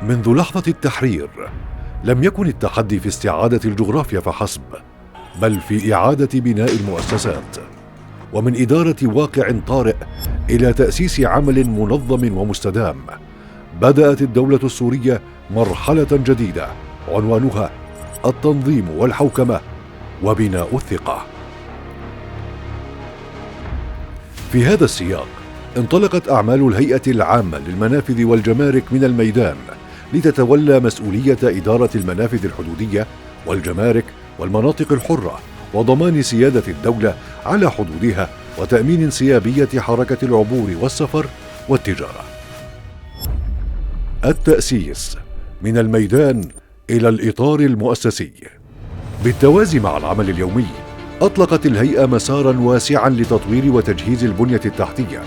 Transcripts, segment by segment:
منذ لحظة التحرير لم يكن التحدي في استعادة الجغرافيا فحسب، بل في إعادة بناء المؤسسات، ومن إدارة واقع طارئ إلى تأسيس عمل منظم ومستدام. بدأت الدولة السورية مرحلة جديدة عنوانها التنظيم والحوكمة وبناء الثقة. في هذا السياق انطلقت أعمال الهيئة العامة للمنافذ والجمارك من الميدان لتتولى مسؤولية إدارة المنافذ الحدودية والجمارك والمناطق الحرة، وضمان سيادة الدولة على حدودها وتأمين انسيابية حركة العبور والسفر والتجارة. التأسيس من الميدان إلى الإطار المؤسسي. بالتوازي مع العمل اليومي أطلقت الهيئة مساراً واسعاً لتطوير وتجهيز البنية التحتية،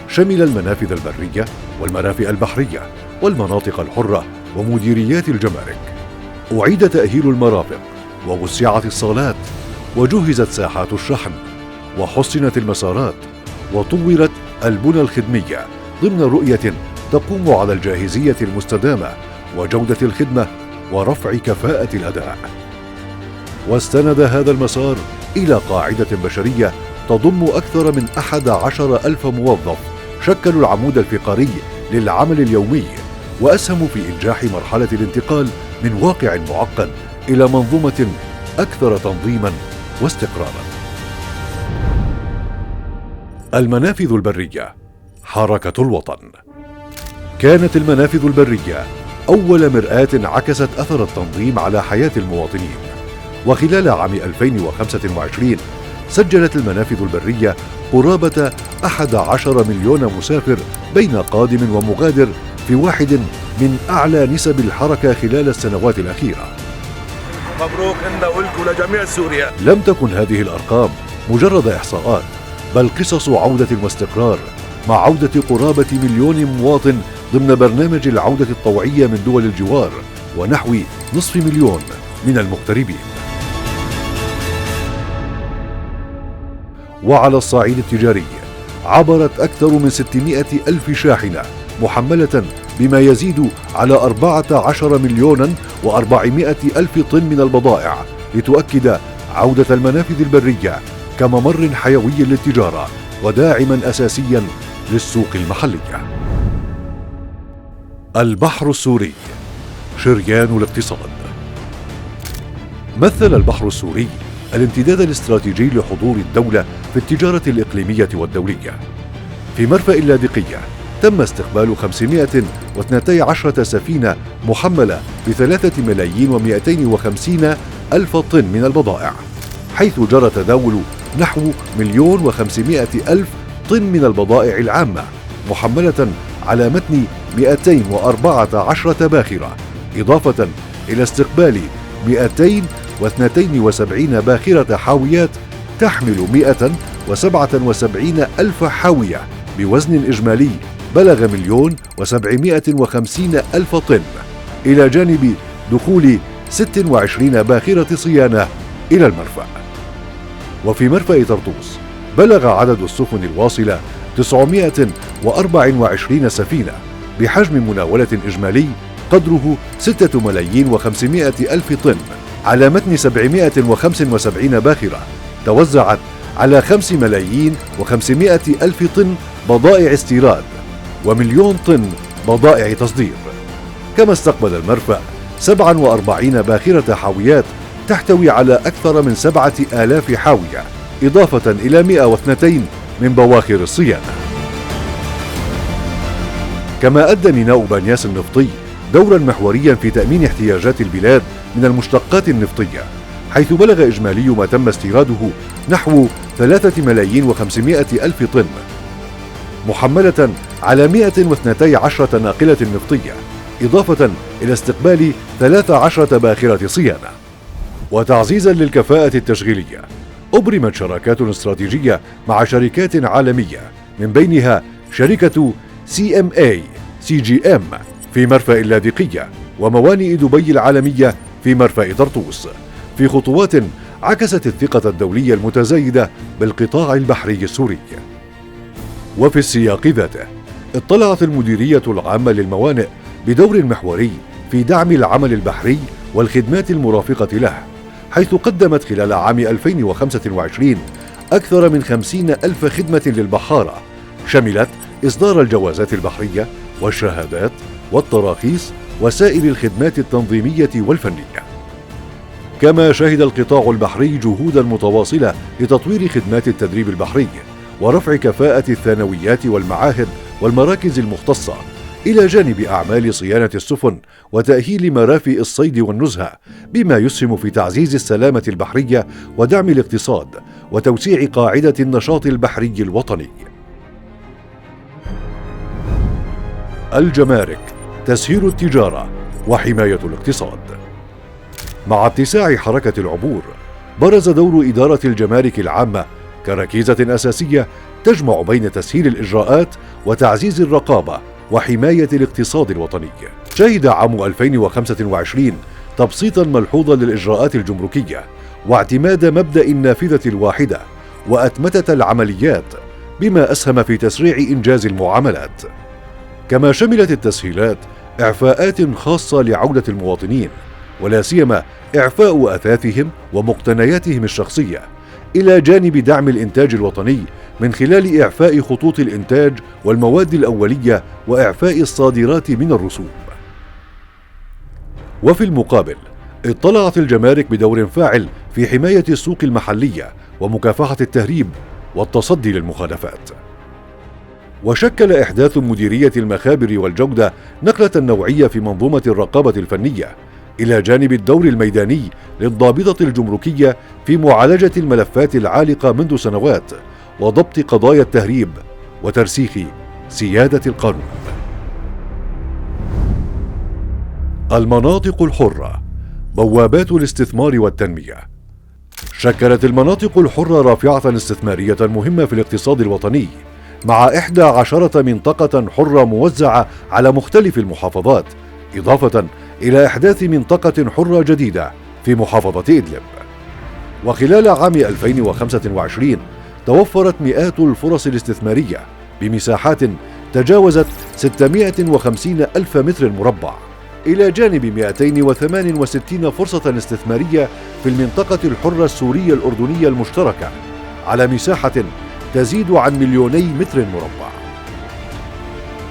شمل المنافذ البرية والمرافئ البحرية والمناطق الحرة ومديريات الجمارك. أعيد تأهيل المرافق ووسعت الصالات وجهزت ساحات الشحن وحسنت المسارات وطورت البنى الخدمية ضمن رؤية تقوم على الجاهزية المستدامة وجودة الخدمة ورفع كفاءة الأداء. واستند هذا المسار إلى قاعدة بشرية تضم أكثر من 11,000 موظف شكلوا العمود الفقري للعمل اليومي، وأسهموا في إنجاح مرحلة الانتقال من واقع معقد إلى منظومة أكثر تنظيماً واستقراراً. المنافذ البرية حركة الوطن. كانت المنافذ البرية أول مرآة عكست أثر التنظيم على حياة المواطنين، وخلال عام 2025 سجلت المنافذ البرية قرابة 11 مليون مسافر بين قادم ومغادر في واحد من أعلى نسب الحركة خلال السنوات الأخيرة. مبروك إن لكم لجميع سوريا. لم تكن هذه الأرقام مجرد إحصاءات، بل قصص عودة واستقرار، مع عودة قرابة مليون مواطن ضمن برنامج العودة الطوعية من دول الجوار، ونحو نصف مليون من المغتربين. وعلى الصعيد التجاري عبرت أكثر من 600,000 شاحنة محملة بما يزيد على 14 مليون و400 ألف طن من البضائع، لتؤكد عودة المنافذ البرية كممر حيوي للتجارة وداعما أساسيا للسوق المحلية. البحر السوري شريان الاقتصاد. مثل البحر السوري الامتداد الاستراتيجي لحضور الدولة في التجارة الإقليمية والدولية. في مرفأ اللاذقية تم استقبال 512 سفينة محملة ب3,250,000 طن من البضائع، حيث جرى تداول نحو 1,500,000 طن من البضائع العامة محملة على متن 214 باخرة، إضافة إلى استقبال 272 باخرة حاويات تحمل 177,000 حاوية بوزن إجمالي بلغ 1,750,000 طن، إلى جانب دخول 26 باخرة صيانة إلى المرفأ. وفي مرفأ طرطوس بلغ عدد السفن الواصلة 924 سفينة بحجم مناولة إجمالي قدره 6,500,000 طن على متن 775 باخرة، توزعت على 5,500,000 طن بضائع استيراد ومليون طن بضائع تصدير. كما استقبل المرفأ 47 باخرة حاويات تحتوي على أكثر من 7,000 حاوية، إضافة إلى 102 من بواخر الصيانة. كما أدى ميناء بانياس النفطي دورا محوريا في تأمين احتياجات البلاد من المشتقات النفطية، حيث بلغ إجمالي ما تم استيراده نحو 3,500,000 طن محملة على 112 ناقلة نفطية، إضافة إلى استقبال 13 باخرة صيانة. وتعزيزا للكفاءة التشغيلية أبرمت شراكات استراتيجية مع شركات عالمية، من بينها شركة CMA CGM في مرفأ اللاذقية، وموانئ دبي العالمية في مرفأ طرطوس، في خطوات عكست الثقة الدولية المتزايدة بالقطاع البحري السوري. وفي السياق ذاته اطلعت المديرية العامة للموانئ بدور محوري في دعم العمل البحري والخدمات المرافقة له، حيث قدمت خلال عام 2025 أكثر من 50,000 خدمة للبحارة، شملت إصدار الجوازات البحرية والشهادات والتراخيص وسائر الخدمات التنظيمية والفنية. كما شهد القطاع البحري جهودا متواصلة لتطوير خدمات التدريب البحري ورفع كفاءة الثانويات والمعاهد والمراكز المختصة، إلى جانب أعمال صيانة السفن وتأهيل مرافئ الصيد والنزهة، بما يسهم في تعزيز السلامة البحرية ودعم الاقتصاد وتوسيع قاعدة النشاط البحري الوطني. الجمارك تسهيل التجارة وحماية الاقتصاد. مع اتساع حركة العبور، برز دور إدارة الجمارك العامة كركيزة أساسية تجمع بين تسهيل الإجراءات وتعزيز الرقابة وحماية الاقتصاد الوطني. شهد عام 2025 تبسيطا ملحوظا للإجراءات الجمركية واعتماد مبدأ النافذة الواحدة وأتمتة العمليات، بما أسهم في تسريع إنجاز المعاملات. كما شملت التسهيلات إعفاءات خاصة لعودة المواطنين، ولا سيما إعفاء أثاثهم ومقتنياتهم الشخصية، إلى جانب دعم الإنتاج الوطني من خلال إعفاء خطوط الإنتاج والمواد الأولية وإعفاء الصادرات من الرسوم. وفي المقابل، اطلعت الجمارك بدور فاعل في حماية السوق المحلية ومكافحة التهريب والتصدي للمخالفات. وشكل إحداث مديرية المخابر والجودة نقلة نوعية في منظومة الرقابة الفنية، إلى جانب الدور الميداني للضابطة الجمركية في معالجة الملفات العالقة منذ سنوات وضبط قضايا التهريب وترسيخ سيادة القانون. المناطق الحرة بوابات الاستثمار والتنمية. شكلت المناطق الحرة رافعة استثمارية مهمة في الاقتصاد الوطني، مع 11 منطقة حرة موزعة على مختلف المحافظات، إضافة إلى إحداث منطقة حرة جديدة في محافظة إدلب. وخلال عام 2025 توفرت مئات الفرص الاستثمارية بمساحات تجاوزت 650 ألف متر مربع، إلى جانب 268 فرصة استثمارية في المنطقة الحرة السورية الأردنية المشتركة على مساحة تزيد عن 2,000,000 متر مربع.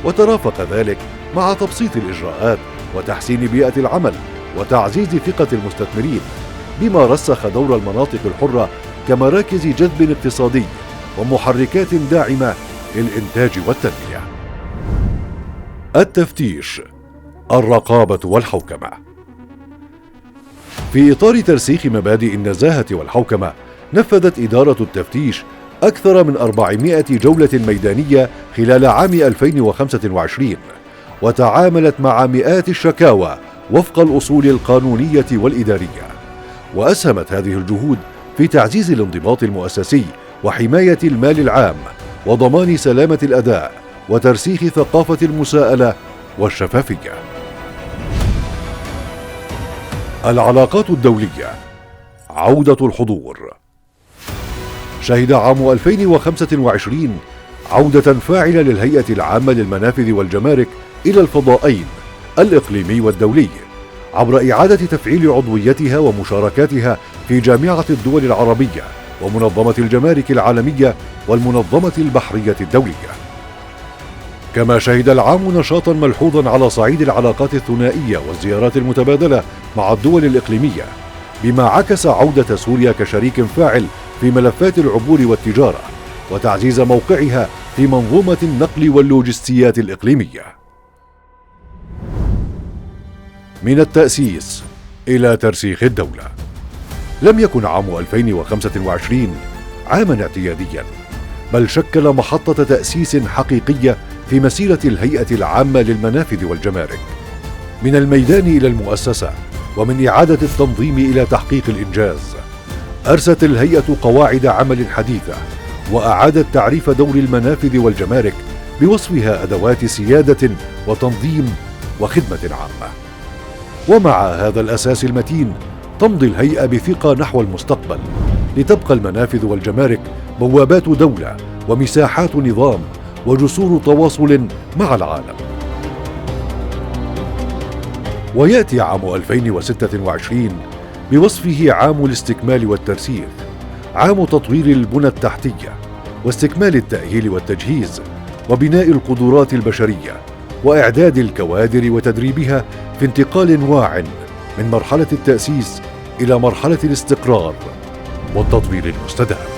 وترافق ذلك مع تبسيط الإجراءات وتحسين بيئة العمل وتعزيز ثقة المستثمرين، بما رسخ دور المناطق الحرة كمراكز جذب اقتصادي ومحركات داعمة للإنتاج والتنمية. التفتيش، الرقابة والحوكمة. في إطار ترسيخ مبادئ النزاهة والحوكمة، نفذت إدارة التفتيش أكثر من 400 جولة ميدانية خلال عام 2025، وتعاملت مع مئات الشكاوى وفق الأصول القانونية والإدارية. وأسهمت هذه الجهود في تعزيز الانضباط المؤسسي وحماية المال العام وضمان سلامة الأداء وترسيخ ثقافة المساءلة والشفافية. العلاقات الدولية، عودة الحضور. شهد عام 2025 عودة فاعلة للهيئة العامة للمنافذ والجمارك إلى الفضاءين الإقليمي والدولي، عبر إعادة تفعيل عضويتها ومشاركاتها في جامعة الدول العربية ومنظمة الجمارك العالمية والمنظمة البحرية الدولية. كما شهد العام نشاطا ملحوظا على صعيد العلاقات الثنائية والزيارات المتبادلة مع الدول الإقليمية، بما عكس عودة سوريا كشريك فاعل في ملفات العبور والتجارة وتعزيز موقعها في منظومة النقل واللوجستيات الإقليمية. من التأسيس إلى ترسيخ الدولة. لم يكن عام 2025 عاما اعتياديا، بل شكل محطة تأسيس حقيقية في مسيرة الهيئة العامة للمنافذ والجمارك، من الميدان إلى المؤسسة ومن إعادة التنظيم إلى تحقيق الإنجاز. أرست الهيئة قواعد عمل حديثة، وأعادت تعريف دور المنافذ والجمارك بوصفها أدوات سيادة وتنظيم وخدمة عامة. ومع هذا الأساس المتين تمضي الهيئة بثقة نحو المستقبل، لتبقى المنافذ والجمارك بوابات دولة ومساحات نظام وجسور تواصل مع العالم. ويأتي عام 2026 بوصفه عام الاستكمال والترسيخ، عام تطوير البنى التحتية واستكمال التأهيل والتجهيز وبناء القدرات البشرية وإعداد الكوادر وتدريبها في انتقال واع من مرحلة التأسيس إلى مرحلة الاستقرار والتطوير المستدام.